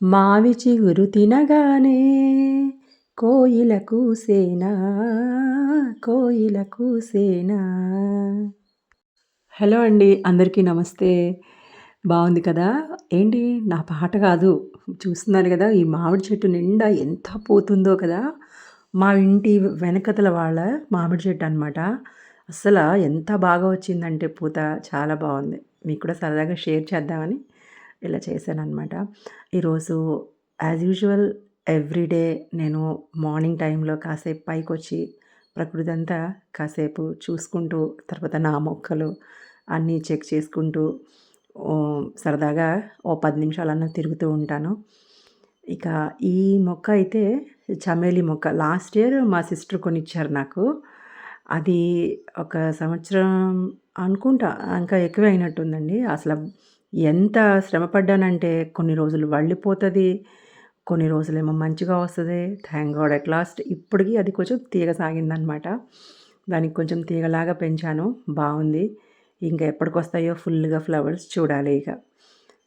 మావి చిగురు తినగానే కోయిల కూసేనా కోయిల కూసేనా. హలో అండి. అందరికీ నమస్తే. బావుంది కదా! ఏంటి నా పాట కాదు. చూస్తున్నారు గదా! ఈ మామిడి చెట్టు నిండా ఎంత పూతుందో కదా! మా ఇంటి వెనకతల వాళ్ళ మామిడి చెట్టనమాట. అస్సల ఎంత బాగా వచ్చిందంటే పూత చాలా బావుంది. మీకు కూడా సరదాగా షేర్ చేద్దామని ఇలా చేశాననమాట. ఈరోజు యాజ్ యూజువల్ ఎవ్రీడే నేను మార్నింగ్ టైంలో కాసేపు పైకొచ్చి ప్రకృతంతా కాసేపు చూసుకుంటూ, తర్వాత నా మొక్కలు అన్నీ చెక్ చేసుకుంటూ సరదాగా ఓ 10 నిమిషాలన్నా తిరుగుతూ ఉంటాను. ఇక ఈ మొక్క అయితే చమేలి మొక్క. లాస్ట్ ఇయర్ మా సిస్టర్ కొనిచ్చారు నాకు. అది ఒక సంవత్సరం అనుకుంటా ఇంకా ఎక్కువే అయినట్టుందండి. అసల ఎంత శ్రమ పడ్డానంటే కొన్ని రోజులు వళ్ళిపోతది. కొన్ని రోజులేమో మంచిగా వస్తది. థాంక్ గాడ్ అట్ లాస్ట్ ఇప్పటికి అది కొంచెం తీగ సాగిందనమాట. దానికి కొంచెం తీగలాగా పెంచాను. బావుంది. ఇంకా ఎప్పటికొస్తాయో ఫుల్‌గా ఫ్లవర్స్ చూడాలి ఇక.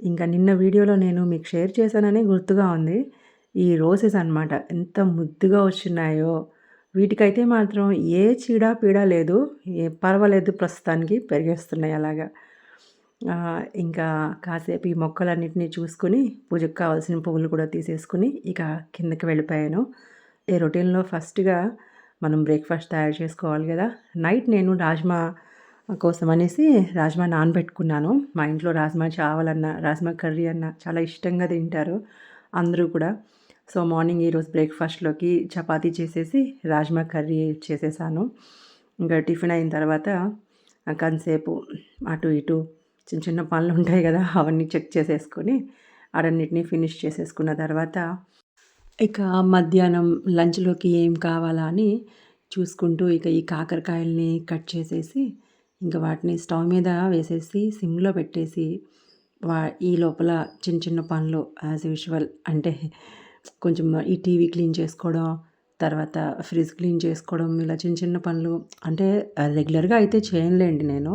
ఇంకా నిన్న వీడియోలో నేను మీకు షేర్ చేశానని గుర్తుగా ఉంది. ఈ రోసెస్ అనమాట. ఎంత ముద్దుగా వచ్చున్నాయో. వీటికైతే మాత్రం ఏ చీడా, పీడా లేదు. పర్వాలేదు ప్రస్తుతానికి పెరిగేస్తున్నాయి అలాగా. ఇంకా కాసేపు ఈ మొక్కలన్నిటిని చూసుకొని, పూజకు కావాల్సిన పువ్వులు కూడా తీసేసుకొని, ఇక కిందకి వెళ్ళిపోయాను. ఈ రొటీన్‌లో ఫస్ట్‌గా మనం బ్రేక్‌ఫాస్ట్ తయారు చేసుకోవాలి గదా! నైట్ నేను రాజ్మా కోసమనేసి రాజ్మా నానబెట్టుకున్నాను. మా ఇంట్లో రాజ్మా చావలన్నా, రాజ్మా కర్రీ అన్నా చాలా ఇష్టంగా తింటారు అందరూ కూడా. సో, మార్నింగ్ ఈరోజు బ్రేక్‌ఫాస్ట్‌లోకి చపాతీ చేసేసి, రాజ్మా కర్రీ చేసేసాను. ఇంకా టిఫిన్ అయిన తర్వాత కొంతసేపు అటు ఇటు చిన్న చిన్న పనులుంటాయి గదా! అవన్నీ చెక్ చేసేసుకొని, ఆడన్నిటిని ఫినిష్ చేసేసుకున్న తర్వాత, ఇక మధ్యాహ్నం లంచ్‌లోకి ఏం కావాలా అని చూసుకుంటూ, ఇక ఈ కాకరకాయల్ని కట్ చేసేసి, ఇంక వాటిని స్టవ్ మీద వేసేసి, సిమ్‌లో పెట్టేసి, వా ఈ లోపల చిన్న చిన్న పనులు యాజ్ యూజువల్ అంటే కొంచెం ఈ టీవీ క్లీన్ చేసుకోవడం, తర్వాత ఫ్రిడ్జ్ క్లీన్ చేసుకోవడం, ఇలా చిన్న చిన్న పనులు అంటే రెగ్యులర్‌గా అయితే చేయనులేండి నేను.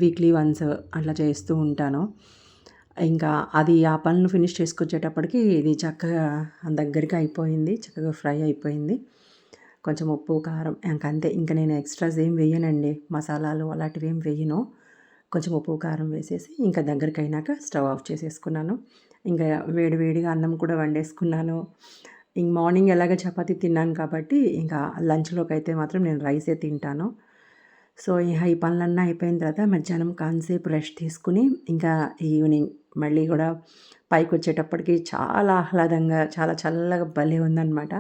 వీక్లీ వన్స్ అట్లా చేస్తూ ఉంటాను. ఇంకా అది ఆ పనులు ఫినిష్ చేసుకొచ్చేటప్పటికి ఇది చక్కగా దగ్గరికి అయిపోయింది. చక్కగా ఫ్రై అయిపోయింది. కొంచెం ఉప్పు, కారం ఇంకంతే. ఇంక నేను ఎక్స్‌ట్రాస్ ఏం వేయనండి. మసాలాలు అలాంటివేం వేయను. కొంచెం ఉప్పు, కారం వేసేసి ఇంకా దగ్గరికయినాక స్టవ్ ఆఫ్ చేసేసుకున్నాను. ఇంకా వేడి వేడిగా అన్నం కూడా వండేసుకున్నాను. ఇంక మార్నింగ్ ఎలాగో చపాతీ తిన్నాను కాబట్టి, ఇంకా లంచ్‌లోకైతే మాత్రం నేను రైసే తింటాను. సో, ఇహ ఈ పనులన్నీ అయిపోయిన తర్వాత మధ్యాహ్నం కాసేపు రెస్ట్ తీసుకొని, ఇంకా ఈవినింగ్ మళ్ళీ గూడా పైకొచ్చేటప్పటికి చాలా ఆహ్లాదంగా, చాలా చల్లగా భలే ఉందనమాట.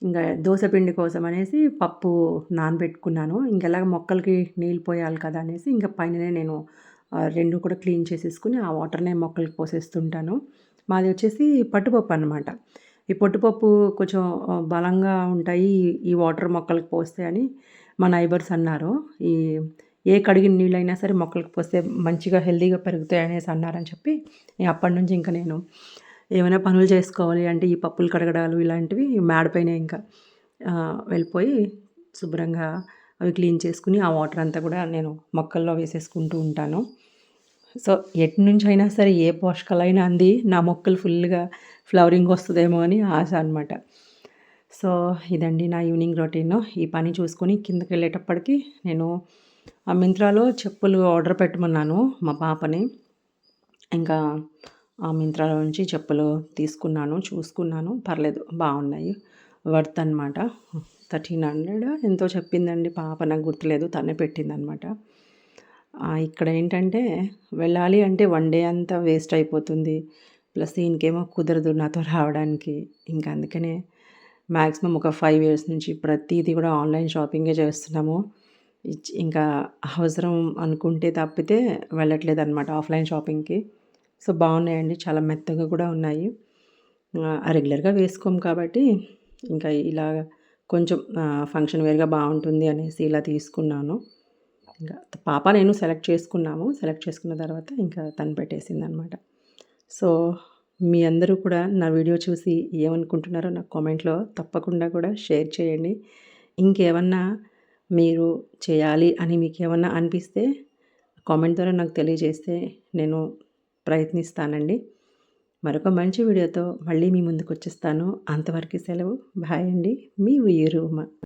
ఇంగా దోస పిండి కోసమనేసి పప్పు నానబెట్టుకున్నాను. ఇంకెలాగ మొక్కలకి నీళ్ళు పోయాలి కదా అనేసి, ఇంక పైననే నేను 2 కూడా క్లీన్ చేసేసుకొని, ఆ వాటర్‌నే మొక్కలకి పోసేస్తుంటాను. మాది వచ్చేసి పట్టుపప్పనమాట. ఈ పొట్టుపప్పు కొంచెం బలంగా ఉంటాయి. ఈ వాటర్ మొక్కలకి పోస్తే అని మా నైబర్స్ అన్నారు. ఈ ఏ కడిగిన నీళ్ళైనా సరే మొక్కలకి పోస్తే మంచిగా హెల్తీగా పెరుగుతాయనేసి అన్నారని చెప్పి, అప్పటినుంచి ఇంక నేను ఏమైనా పనులు చేసుకోవాలి అంటే ఈ పప్పులు కడగడాలు ఇలాంటివి మేడ పైనే ఇంకా వెళ్ళిపోయి శుభ్రంగా అవి క్లీన్ చేసుకొని, ఆ వాటర్ అంతా కూడా నేను మొక్కల్లో వేసేసుకుంటూ ఉంటాను. సో, ఎటునుంచైనా సరే ఏ పోషకాలైనా అంది నా మొక్కలు ఫుల్‌గా ఫ్లవరింగ్ వస్తదేమో అని ఆశ అనమాట. సో, ఇదండి నా ఈవినింగ్ రొటీను. ఈ పని చూసుకొని కిందకెళ్ళేటప్పటికి నేను మింత్రాలో చెప్పులు ఆర్డర్ పెట్టమన్నాను మా పాపని. ఇంకా ఆ మింత్రాలో నుంచి చెప్పులు తీసుకున్నాను, చూసుకున్నాను. పర్లేదు బావున్నాయి. వర్త్ అనమాట. 1300 ఎంతో చెప్పిందండి పాప నాకు గుర్తులేదు. తనే పెట్టిందనమాట. ఇక్కడేంటంటే వెళ్ళాలి అంటే 1 డే అంతా వేస్ట్ అయిపోతుంది. ప్లస్ ఈయనకేమో కుదరదు నాతో రావడానికి. ఇంక అందుకనే మాక్సిమం ఒక 5 ఇయర్స్ నుంచి ప్రతీది కూడా ఆన్‌లైన్ షాపింగే చేస్తున్నాము. ఇంకా అవసరం అనుకుంటే తప్పితే వెళ్ళట్లేదనమాట ఆఫ్‌లైన్ షాపింగ్‌కి. సో, బావున్నాయండి. చాలా మెత్తగా కూడా ఉన్నాయి. రెగ్యులర్‌గా వేసుకోము కాబట్టి ఇంకా ఇలాగ కొంచెం ఫంక్షన్ వేర్‌గా బావుంటుంది అనేసి ఇలా తీసుకున్నాను. ఇంకా పాప నేను సెలెక్ట్ చేసుకున్నాము. సెలెక్ట్ చేసుకున్న తర్వాత ఇంకా తను పెట్టేసిందనమాట. సో, మీ అందరూ కూడా నా వీడియో చూసి ఏమనుకుంటున్నారో నాకు కామెంట్‌లో తప్పకుండా కూడా షేర్ చేయండి. ఇంకేమన్నా మీరు చేయాలి అని మీకేమన్నా అనిపిస్తే కామెంట్ ద్వారా నాకు తెలియజేస్తే నేను ప్రయత్నిస్తానండి. మరొక మంచి వీడియోతో మళ్ళీ మీ ముందుకొచ్చేస్తాను. అంతవరకు సెలవు. బాయ్ అండి. మీ ఉయ్యూరు ఉమ.